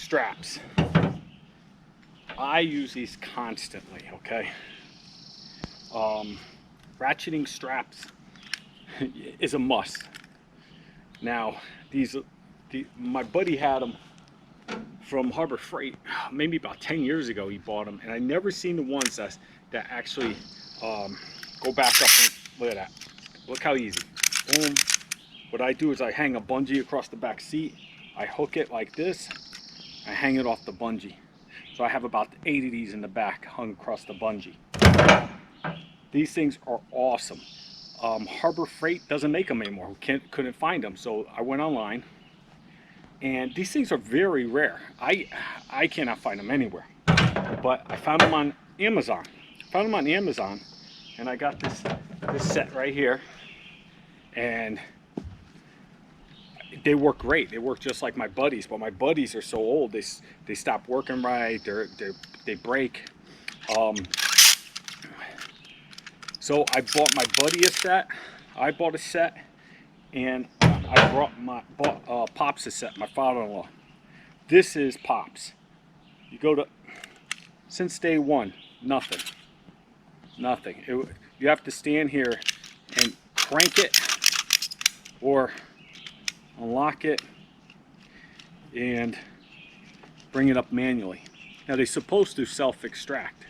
straps. I use these constantly, okay? Ratcheting straps is a must. Now, my buddy had them from Harbor Freight, maybe about 10 years ago he bought them, and I never seen the ones that actually go back up and look at that. Look how easy. Boom. What I do is I hang a bungee across the back seat, I hook it like this, I hang it off the bungee. So I have about 8 of these in the back hung across the bungee. These things are awesome. Harbor Freight doesn't make them anymore. Couldn't find them, so I went online. And these things are very rare. I cannot find them anywhere. But I found them on Amazon. And I got this set right here. And they work great. They work just like my buddies, but my buddies are so old. They stop working right. They break. So I bought my buddy a set. I bought a set, and I bought Pops a set, my father-in-law. This is Pops. You go to, since day one, nothing. You have to stand here and crank it or unlock it and bring it up manually. Now they're supposed to self-extract.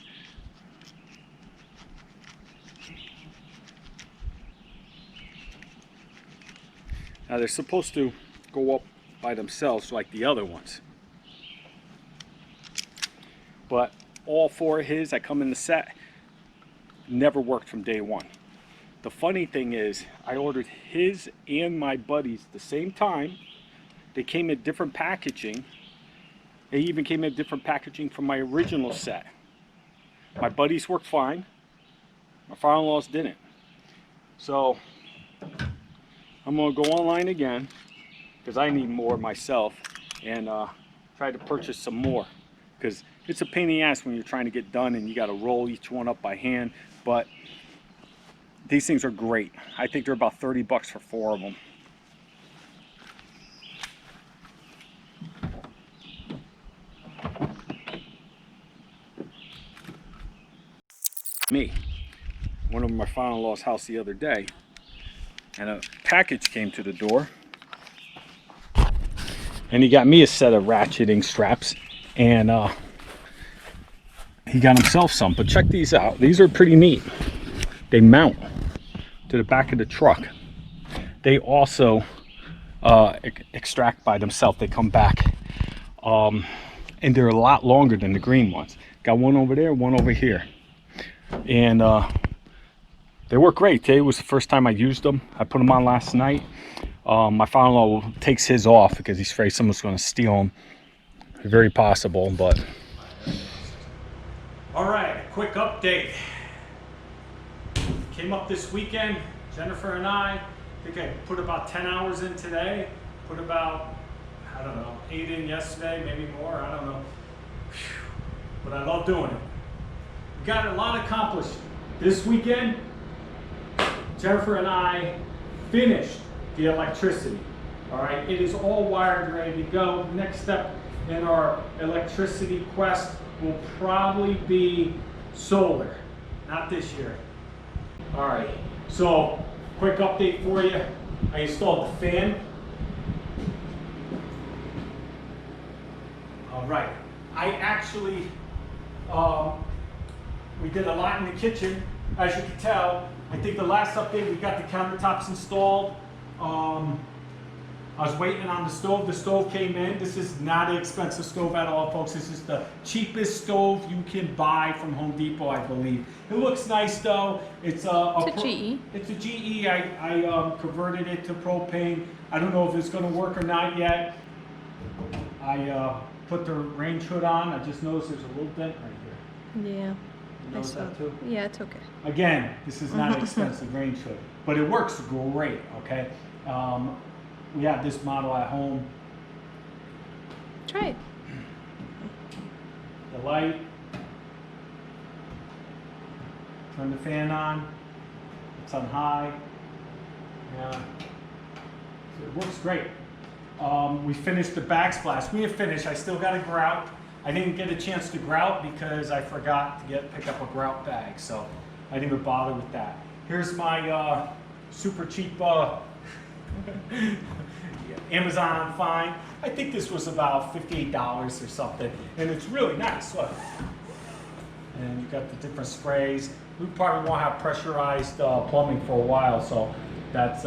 Now they're supposed to go up by themselves like the other ones. But all 4 of his that come in the set never worked from day one. The funny thing is, I ordered his and my buddies the same time. They came in different packaging. They even came in different packaging from my original set. My buddies worked fine. My father-in-law's didn't. So I'm going to go online again because I need more myself and try to purchase some more, because it's a pain in the ass when you're trying to get done and you got to roll each one up by hand. But these things are great. I think they're about 30 bucks for 4 of them. Me, went over to my father-in-law's house the other day, and a package came to the door, and he got me a set of ratcheting straps, and he got himself some. But check these out. These are pretty neat. They mount to the back of the truck. They also extract by themselves. They come back, and they're a lot longer than the green ones. Got one over there, one over here, and they work great. Today was the first time I used them. I put them on last night. My father-in-law takes his off because he's afraid someone's going to steal them. Very possible, but. All right, quick update. Came up this weekend, Jennifer and I think I put about 10 hours in today. Put about, I don't know, 8 in yesterday, maybe more, I don't know. But I love doing it. We got a lot accomplished. This weekend, Jennifer and I finished the electricity. All right, it is all wired and ready to go. Next step in our electricity quest will probably be solar, not this year. All right, so quick update for you. I installed the fan. All right, I actually, we did a lot in the kitchen, as you can tell. I think the last update, we got the countertops installed. I was waiting on the stove. The stove came in. This is not an expensive stove at all, folks. This is the cheapest stove you can buy from Home Depot, I believe. It looks nice, though. It's a GE. It's a GE. I converted it to propane. I don't know if it's going to work or not yet. I put the range hood on. I just noticed there's a little dent right here. Yeah. You notice that too? Yeah, it's okay. Again, this is not an expensive range hood, but it works great, okay? We have this model at home. Try it. The light. Turn the fan on. It's on high. Yeah. So it works great. We finished the backsplash. We didn't finish. I still got a grout. I didn't get a chance to grout because I forgot to pick up a grout bag, so I didn't even bother with that. Here's my super cheap Amazon find. I think this was about $58 or something, and it's really nice. Look, and you got the different sprays. We probably won't have pressurized plumbing for a while, so that's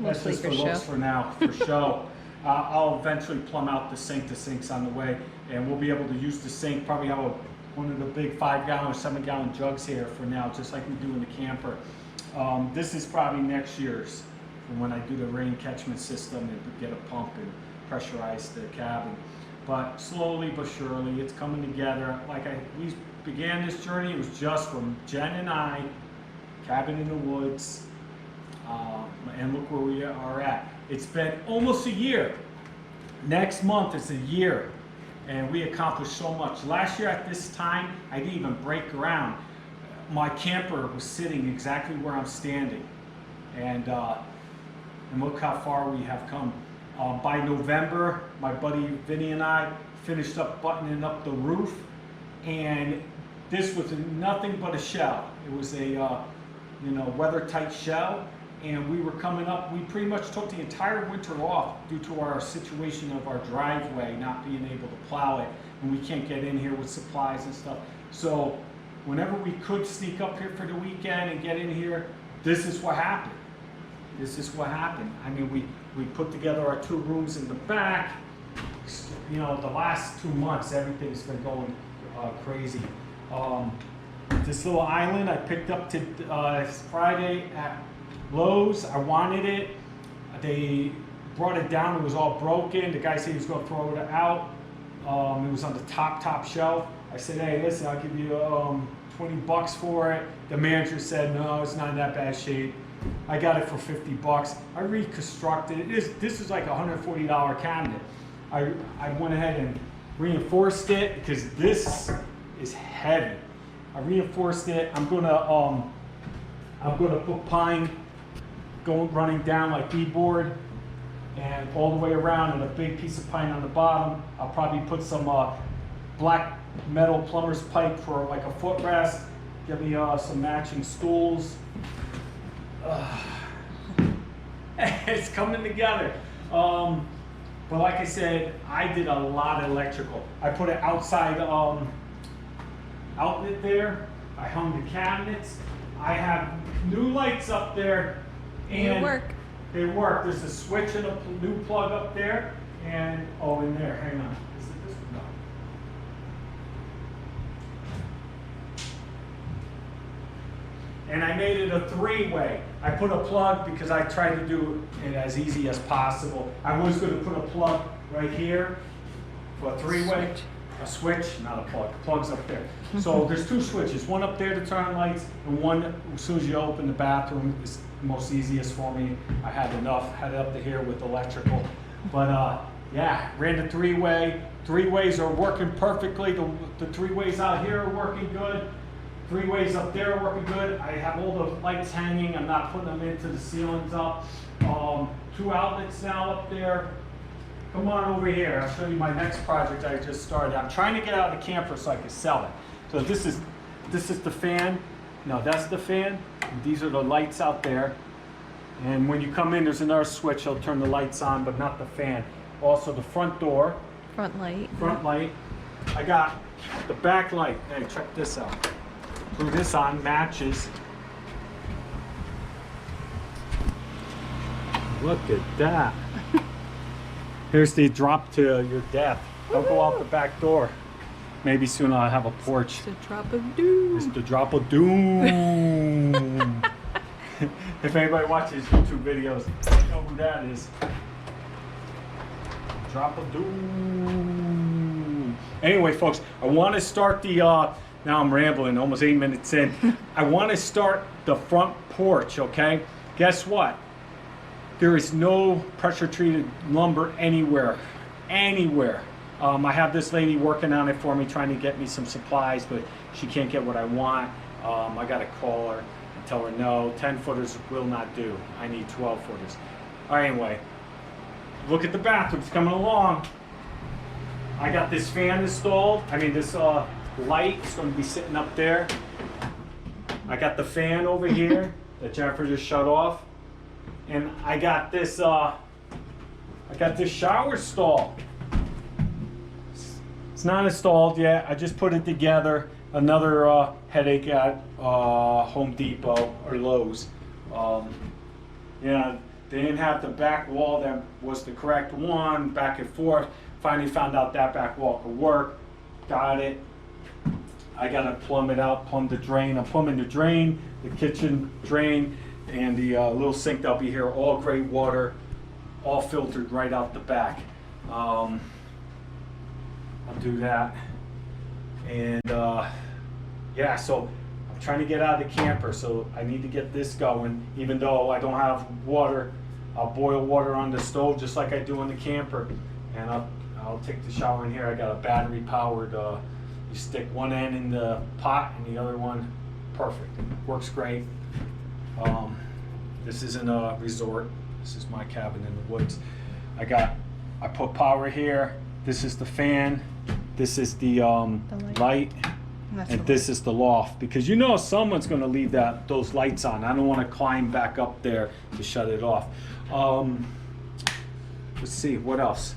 just for looks for now, for show. I'll eventually plumb out the sink. The sink's on the way, and we'll be able to use the sink. Probably have one of the big 5-gallon or 7-gallon jugs here for now, just like we do in the camper. This is probably next year's, from when I do the rain catchment system and get a pump and pressurize the cabin. But slowly but surely, it's coming together. We began this journey, it was just from Jen and I, cabin in the woods, and look where we are at. It's been almost a year. Next month is a year, and we accomplished so much. Last year at this time, I didn't even break ground. My camper was sitting exactly where I'm standing, and look how far we have come. By November, my buddy Vinny and I finished up buttoning up the roof, and this was nothing but a shell. It was a weather-tight shell, and we were coming up. We pretty much took the entire winter off due to our situation of our driveway not being able to plow it, and we can't get in here with supplies and stuff. So whenever we could sneak up here for the weekend and get in here, this is what happened. This is what happened. I mean, we put together our 2 rooms in the back. You know, the last 2 months, everything's been going crazy. This little island I picked up Friday at Lowe's. I wanted it. They brought it down. It was all broken. The guy said he was going to throw it out. It was on the top shelf. I said, hey, listen, I'll give you $20 for it. The manager said, no, it's not in that bad shape. I got it for $50. I reconstructed it. This is like a $140 cabinet. I went ahead and reinforced it because this is heavy. I reinforced it. I'm gonna put pine running down like beadboard and all the way around, and a big piece of pine on the bottom. I'll probably put some black metal plumber's pipe for like a footrest. Get me some matching stools. It's coming together. But like I said, I did a lot of electrical. I put an outside outlet there. I hung the cabinets. I have new lights up there. And they work. There's a switch and a new plug up there. And, in there, hang on. Is it this one? No. And I made it a 3-way. I put a plug because I tried to do it as easy as possible. I was going to put a plug right here for a 3-way. A switch, not a plug. The plug's up there. So there's 2 switches. One up there to turn on lights, and one as soon as you open the bathroom is the most easiest for me. I had enough. Had it up to here with electrical. But yeah, ran the 3-way. 3-ways are working perfectly. The 3-ways out here are working good. 3-ways up there are working good. I have all the lights hanging. I'm not putting them into the ceilings up. 2 outlets now up there. Come on over here. I'll show you my next project I just started. I'm trying to get out of the camper so I can sell it. So this is the fan. No, that's the fan. These are the lights out there. And when you come in, there's another switch. It'll turn the lights on, but not the fan. Also the front door. Front light. Front light. I got the back light. Hey, check this out. Threw this on, matches. Look at that. Here's the drop to your death. Don't go out the back door. Maybe soon I'll have a porch. It's the drop of doom. It's the drop of doom. If anybody watches YouTube videos, you know who that is. Drop of doom. Anyway, folks, I want to start the, now I'm rambling, almost 8 minutes in. I want to start the front porch, okay? Guess what? There is no pressure treated lumber anywhere. I have this lady working on it for me, trying to get me some supplies, but she can't get what I want. I got to call her and tell her no, 10 footers will not do. I need 12 footers. All right, anyway, look at the bathrooms coming along. I got this fan installed. I mean, this light is going to be sitting up there. I got the fan over here that Jennifer just shut off, and I got this shower stall. It's not installed yet. I just put it together. Another headache at Home Depot or Lowe's. Yeah, they didn't have the back wall that was the correct one, back and forth. Finally found out that back wall could work. Got it. I gotta plumb it out, plumb the drain. I'm plumbing the drain, the kitchen drain, and the little sink that'll be here. All great water, all filtered right out the back. I'll do that. And yeah, so I'm trying to get out of the camper, so I need to get this going. Even though I don't have water, I'll boil water on the stove just like I do in the camper, and I'll take the shower in here. I got a battery powered. You stick one end in the pot and the other one, perfect. Works great. This isn't a resort. This is my cabin in the woods. I put power here. This is the fan. This is the light. And this is the loft, because you know someone's going to leave those lights on. I don't want to climb back up there to shut it off. Let's see, what else?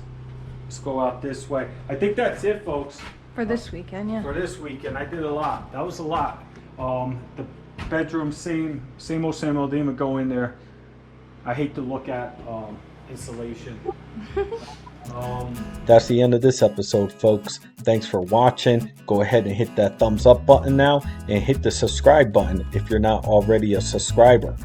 Let's go out this way. I think that's it, folks. For this weekend, yeah. For this weekend, I did a lot. That was a lot. The bedroom, same old. Didn't even go in there. I hate to look at insulation. That's the end of this episode, folks. Thanks for watching. Go ahead and hit that thumbs up button now, and hit the subscribe button if you're not already a subscriber.